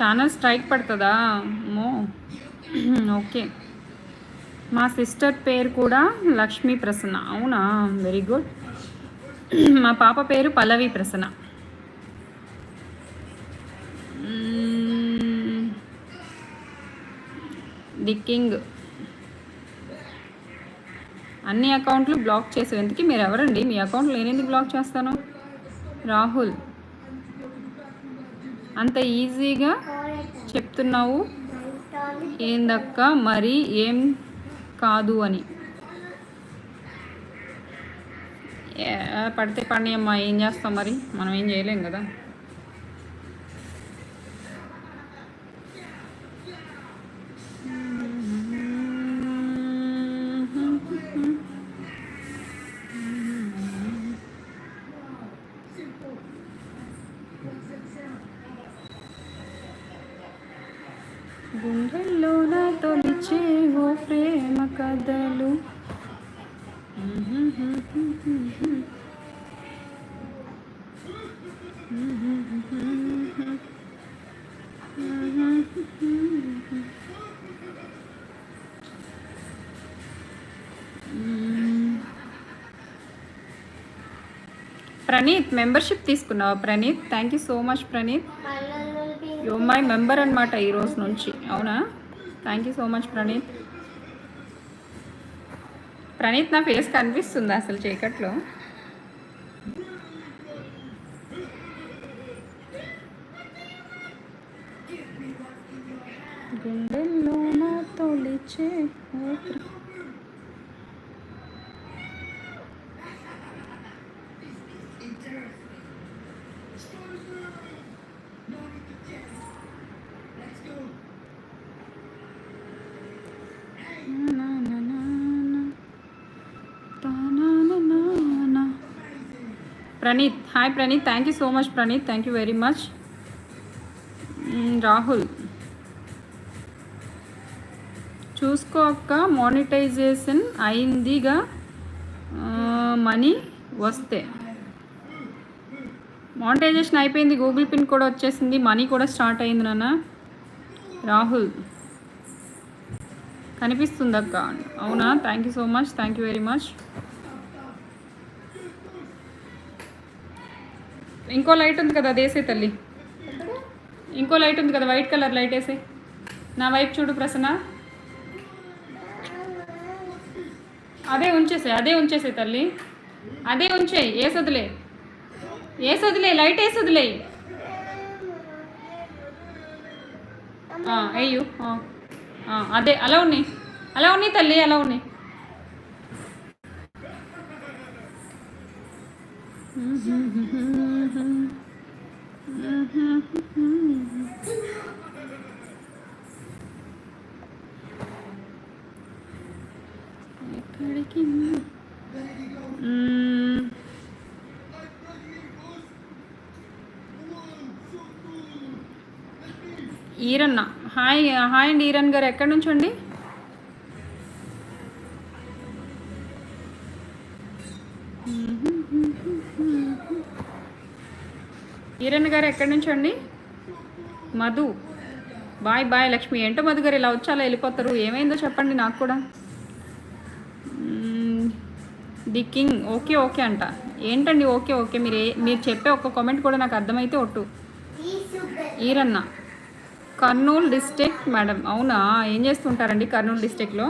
Channel strike పడుతుందా? మో okay. మా సిస్టర్ పేరు కూడా లక్ష్మీ ప్రసన్న. అవునా, వెరీ గుడ్. మా పాప పేరు పల్లవి ప్రసన్న. డిక్కింగ్ అన్ని అకౌంట్లు బ్లాక్ చేసేందుకు మీరు ఎవరండి? మీ అకౌంట్లు నేనెందుకు బ్లాక్ చేస్తాను? రాహుల్, అంత ఈజీగా చెప్తున్నావు ఏందక్క, మరి ఏం కాదు అని. పడితే పండి అమ్మా, ఏం చేస్తాం మరి, మనం ఏం చేయలేం కదా. గుండెల్లో నా తొలిచే ఓ ప్రేమ కథలు. ప్రణీత్, మెంబర్షిప్ తీసుకున్నావా Praneeth? Thank you so much Praneeth. You my member అనమాట ఈ రోజు నుంచి. అవునా, thank you so much Praneeth. Praneeth, నా ఫేస్ కనిపిస్తుందా అసలు చీకట్లో? గుండెల్లో నా తొలిచే Praneeth. Hi Praneeth, thank you so much Praneeth, thank you very much. Rahul, చూసుకోక మానిటైజేషన్ అయిందిగా, మనీ వస్తే. మానిటైజేషన్ అయిపోయింది, గూగుల్ పిన్ కూడా వచ్చేసింది, మనీ కూడా స్టార్ట్ అయింది నాన్న. రాహుల్, కనిపిస్తుందక్క? అవునా, thank you so much, thank you very much. ఇంకో లైట్ ఉంది కదా, అది వేసే తల్లి. ఇంకో లైట్ ఉంది కదా, వైట్ కలర్ లైట్ వేసే. నా వైపు చూడు ప్రసన్న. అదే ఉంచేసే తల్లి, అదే ఉంచే. వేసొదిలే లైట్ వేసొదిలే. అయ్యో, అదే అలా ఉన్నాయి తల్లి, అలా ఉన్నాయి. ఎక్కడికి? ఈరన్న, హాయ్ అండి ఈరన్ గారు, ఎక్కడి నుంచి అండి? ఈరన్ గారు ఎక్కడి నుంచి అండి? మధు, బాయ్ లక్ష్మి. ఏంటో మధు గారు ఇలా వచ్చి అలా వెళ్ళిపోతారు, ఏమైందో చెప్పండి నాకు కూడా. ది కింగ్, ఓకే అంట. ఏంటండి ఓకే? మీరు చెప్పే ఒక్క కామెంట్ కూడా నాకు అర్థమైతే ఒట్టు. Eranna, Kurnool district madam. అవునా, ఏం చేస్తుంటారండి కర్నూలు డిస్ట్రిక్ట్లో?